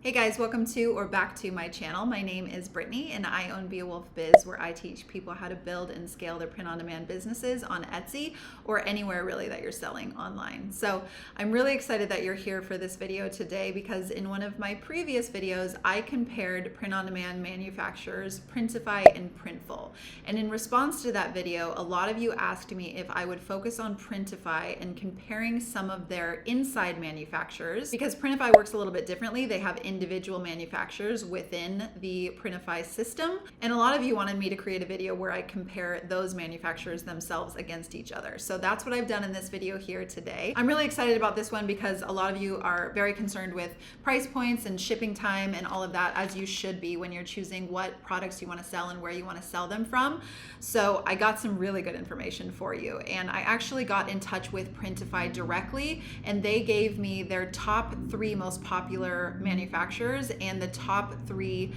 Hey guys, welcome to or back to my channel. My name is Brittany and I own Be a Wolf Biz, where I teach people how to build and scale their print-on-demand businesses on Etsy or anywhere really that you're selling online. So I'm really excited that you're here for this video today because in one of my previous videos, I compared print-on-demand manufacturers Printify and Printful. And in response to that video, a lot of you asked me if I would focus on Printify and comparing some of their inside manufacturers, because Printify works a little bit differently. They have individual manufacturers within the Printify system. And a lot of you wanted me to create a video where I compare those manufacturers themselves against each other. So that's what I've done in this video here today. I'm really excited about this one because a lot of you are very concerned with price points and shipping time and all of that, as you should be when you're choosing what products you want to sell and where you want to sell them from. So I got some really good information for you. And I actually got in touch with Printify directly, and they gave me their top 3 most popular manufacturers and the top 3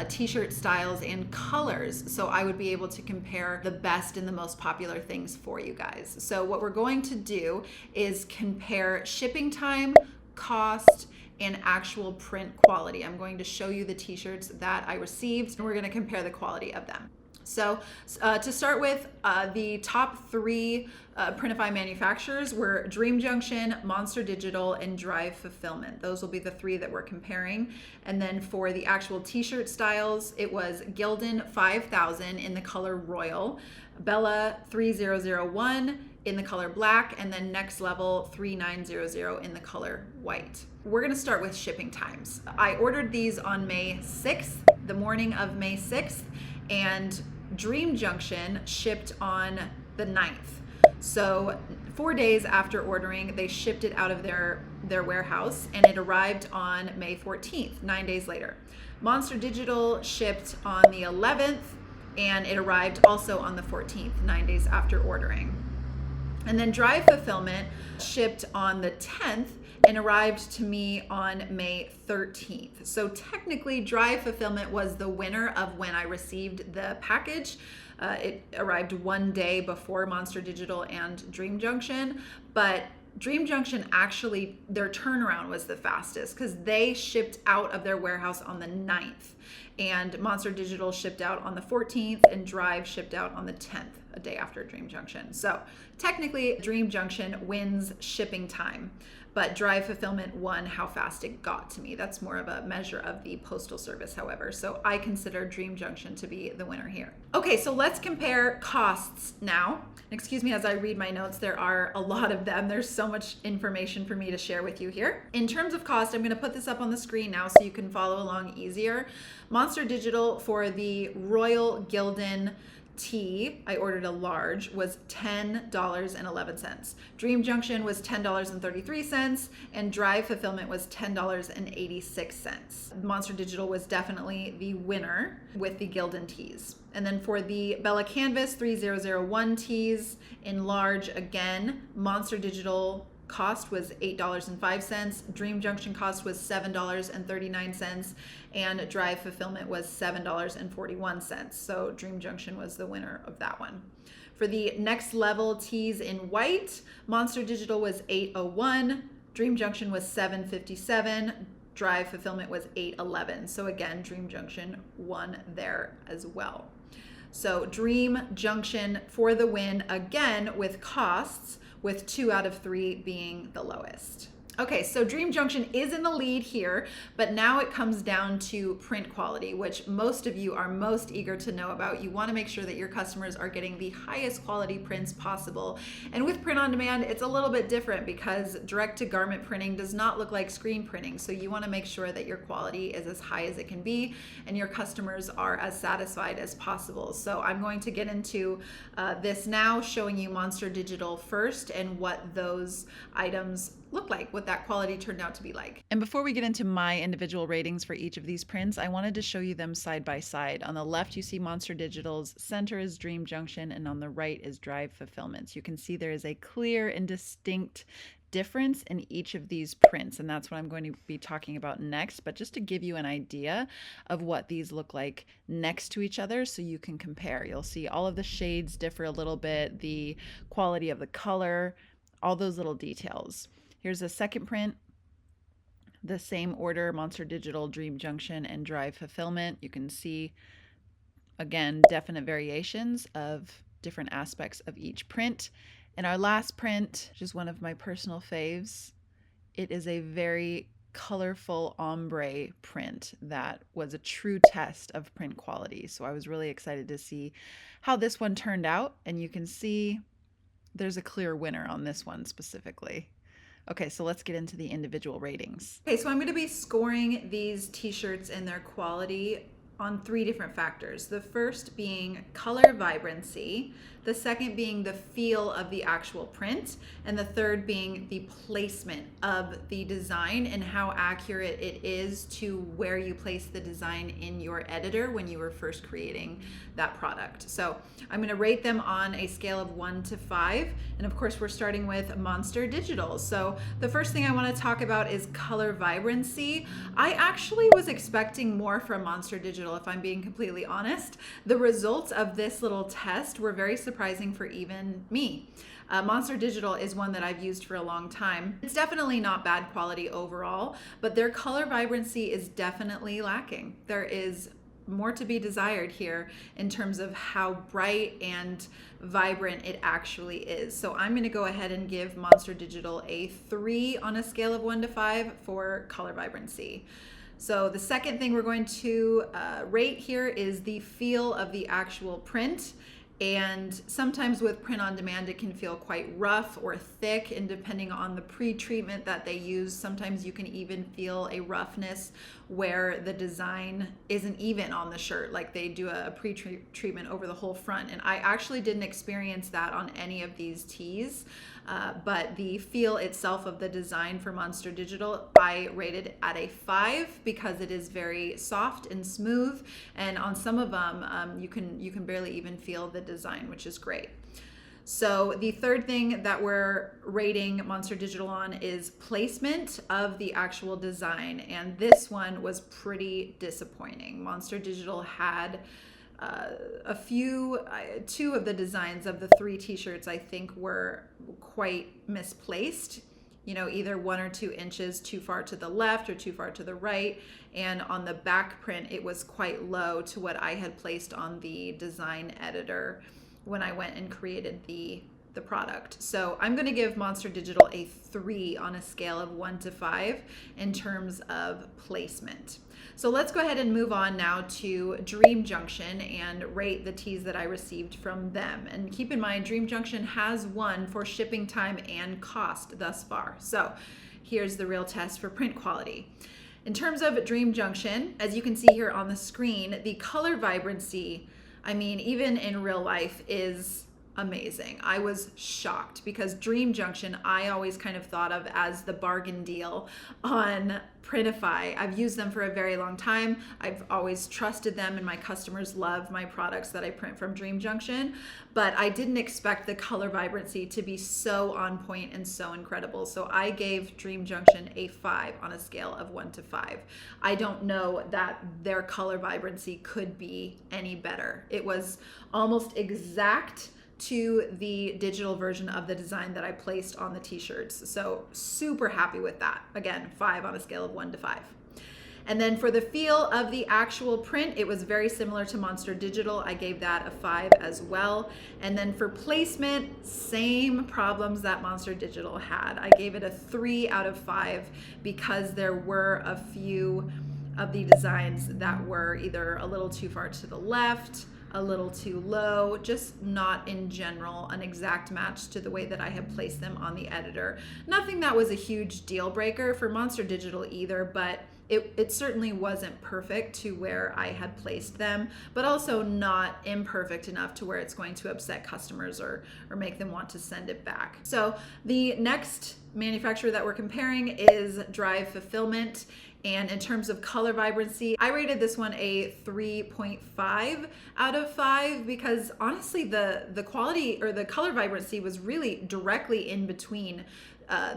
t-shirt styles and colors, so I would be able to compare the best and the most popular things for you guys. So what we're going to do is compare shipping time, cost, and actual print quality. I'm going to show you the t-shirts that I received, and we're going to compare the quality of them. So to start with, the top 3 Printify manufacturers were Dream Junction, Monster Digital, and Drive Fulfillment. Those will be the 3 that we're comparing. And then for the actual t-shirt styles, it was Gildan 5000 in the color Royal, Bella 3001 in the color Black, and then Next Level 3900 in the color White. We're gonna start with shipping times. I ordered these on May 6th, the morning of May 6th, and Dream Junction shipped on the 9th. So 4 days after ordering, they shipped it out of their warehouse, and it arrived on May 14th, 9 days later. Monster Digital shipped on the 11th, and it arrived also on the 14th, 9 days after ordering. And then Drive Fulfillment shipped on the 10th and arrived to me on May 13th. So technically, Drive Fulfillment was the winner of when I received the package. It arrived 1 day before Monster Digital and Dream Junction, but Dream Junction actually, their turnaround was the fastest because they shipped out of their warehouse on the 9th, and Monster Digital shipped out on the 14th, and Drive shipped out on the 10th, a day after Dream Junction. So technically, Dream Junction wins shipping time, but Drive Fulfillment won how fast it got to me. That's more of a measure of the postal service, however. So I consider Dream Junction to be the winner here. Okay, so let's compare costs now. Excuse me as I read my notes. There are a lot of them. There's so much information for me to share with you here. In terms of cost, I'm gonna put this up on the screen now so you can follow along easier. Monster Digital for the Royal Gildan tee, I ordered a large, was $10.11. Dream Junction was $10.33, and Drive Fulfillment was $10.86. Monster Digital was definitely the winner with the Gildan tees. And then for the Bella Canvas 3001 tees in large, again, Monster Digital cost was $8.05, Dream Junction cost was $7.39, and Drive Fulfillment was $7.41. So Dream Junction was the winner of that one. For the Next Level tees in white, Monster Digital was $8.01, Dream Junction was $7.57, Drive Fulfillment was $8.11. So again, Dream Junction won there as well. So Dream Junction for the win again with costs, with 2 out of 3 being the lowest. Okay, so Dream Junction is in the lead here, but now it comes down to print quality, which most of you are most eager to know about. You want to make sure that your customers are getting the highest quality prints possible. And with print on demand, it's a little bit different because direct to garment printing does not look like screen printing. So you want to make sure that your quality is as high as it can be and your customers are as satisfied as possible. So I'm going to get into this now, showing you Monster Digital first and what those items look like, what that quality turned out to be like. And before we get into my individual ratings for each of these prints, I wanted to show you them side by side. On the left, you see Monster Digital's, center is Dream Junction, and on the right is Drive Fulfillment. So you can see there is a clear and distinct difference in each of these prints, and that's what I'm going to be talking about next. But just to give you an idea of what these look like next to each other so you can compare. You'll see all of the shades differ a little bit, the quality of the color, all those little details. Here's a second print. the same order: Monster Digital, Dream Junction, and Drive Fulfillment. You can see, again, definite variations of different aspects of each print. And our last print, which is one of my personal faves, it is a very colorful ombre print that was a true test of print quality. So I was really excited to see how this one turned out. And you can see there's a clear winner on this one specifically. Okay, so let's get into the individual ratings. Okay, so I'm going to be scoring these t-shirts and their quality on 3 different factors. The first being color vibrancy, the second being the feel of the actual print, and the third being the placement of the design and how accurate it is to where you place the design in your editor when you were first creating that product. So I'm going to rate them on a scale of 1 to 5, and of course we're starting with Monster Digital. So the first thing I want to talk about is color vibrancy. I actually was expecting more from Monster Digital, if I'm being completely honest. The results of this little test were very surprising for even me. Monster Digital is one that I've used for a long time. It's definitely not bad quality overall, but their color vibrancy is definitely lacking. There is more to be desired here in terms of how bright and vibrant it actually is. So I'm going to go ahead and give Monster Digital a 3 on a scale of 1 to 5 for color vibrancy. So the second thing we're going to rate here is the feel of the actual print. And sometimes with print on demand, it can feel quite rough or thick, and depending on the pre-treatment that they use, sometimes you can even feel a roughness where the design isn't even on the shirt, like they do a pre-treatment over the whole front. And I actually didn't experience that on any of these tees, but the feel itself of the design for Monster Digital, I rated at a 5 because it is very soft and smooth, and on some of them you can barely even feel the design, which is great. So the third thing that we're rating Monster Digital on is placement of the actual design, and this one was pretty disappointing. Monster Digital had two of the designs of the 3 t-shirts I think were quite misplaced. You know, either 1 or 2 inches too far to the left or too far to the right. And on the back print, it was quite low to what I had placed on the design editor when I went and created the product. So I'm going to give Monster Digital a 3 on a scale of 1 to 5 in terms of placement. So let's go ahead and move on now to Dream Junction and rate the tees that I received from them. And keep in mind, Dream Junction has won for shipping time and cost thus far. So here's the real test for print quality. In terms of Dream Junction, as you can see here on the screen, the color vibrancy, I mean, even in real life, is amazing. I was shocked because Dream Junction, I always kind of thought of as the bargain deal on Printify. I've used them for a very long time. I've always trusted them, and my customers love my products that I print from Dream Junction, but I didn't expect the color vibrancy to be so on point and so incredible. So I gave Dream Junction a 5 on a scale of 1 to 5. I don't know that their color vibrancy could be any better. It was almost exact to the digital version of the design that I placed on the t-shirts. So super happy with that. Again, 5 on a scale of 1 to 5. And then for the feel of the actual print, it was very similar to Monster Digital. I gave that a 5 as well. And then for placement, same problems that Monster Digital had. I gave it a 3 out of 5 because there were a few of the designs that were either a little too far to the left, a little too low, just not in general an exact match to the way that I had placed them on the editor. Nothing that was a huge deal breaker for Monster Digital either, but it certainly wasn't perfect to where I had placed them, but also not imperfect enough to where it's going to upset customers or make them want to send it back. So the next manufacturer that we're comparing is Drive Fulfillment. And in terms of color vibrancy, I rated this one a 3.5 out of 5 because honestly, the quality or the color vibrancy was really directly in between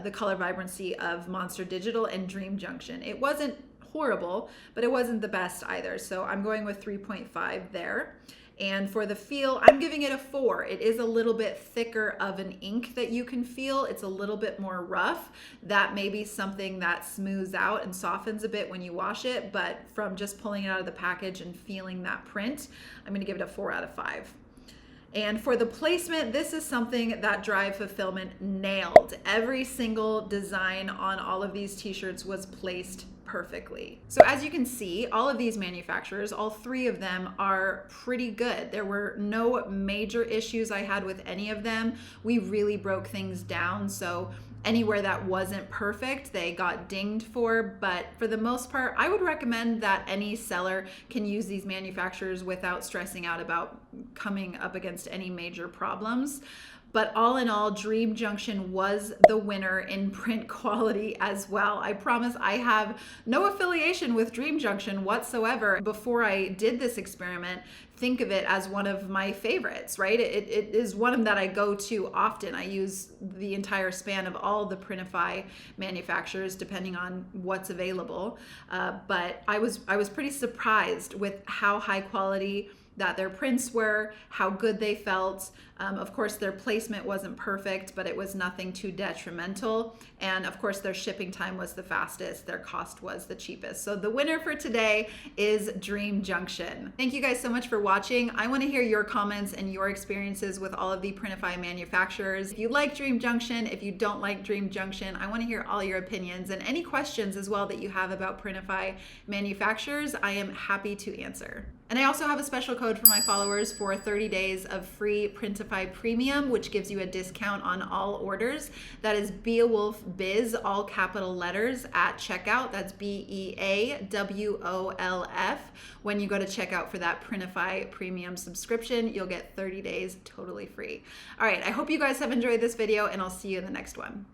the color vibrancy of Monster Digital and Dream Junction. It wasn't horrible, but it wasn't the best either. So I'm going with 3.5 there. And for the feel, I'm giving it a 4. It is a little bit thicker of an ink that you can feel. It's a little bit more rough. That may be something that smooths out and softens a bit when you wash it, but from just pulling it out of the package and feeling that print, I'm gonna give it a 4 out of 5. And for the placement, this is something that Drive Fulfillment nailed. Every single design on all of these t-shirts was placed perfectly. So as you can see, all of these manufacturers, all 3 of them are pretty good. There were no major issues I had with any of them. We really broke things down. So anywhere that wasn't perfect, they got dinged for. But for the most part, I would recommend that any seller can use these manufacturers without stressing out about coming up against any major problems. But all in all, Dream Junction was the winner in print quality as well. I promise I have no affiliation with Dream Junction whatsoever. Before I did this experiment, think of it as one of my favorites, right? It is one that I go to often. I use the entire span of all the Printify manufacturers, depending on what's available. But I was pretty surprised with how high quality that their prints were, how good they felt. Of course, their placement wasn't perfect, but it was nothing too detrimental. And of course, their shipping time was the fastest. Their cost was the cheapest. So the winner for today is Dream Junction. Thank you guys so much for watching. I want to hear your comments and your experiences with all of the Printify manufacturers. If you like Dream Junction, if you don't like Dream Junction, I want to hear all your opinions and any questions as well that you have about Printify manufacturers. I am happy to answer. And I also have a special code for my followers for 30 days of free Printify Premium, which gives you a discount on all orders. That is Beowulf Biz, all capital letters, at checkout. That's BEAWOLF. When you go to checkout for that Printify Premium subscription, you'll get 30 days totally free. All right, I hope you guys have enjoyed this video, and I'll see you in the next one.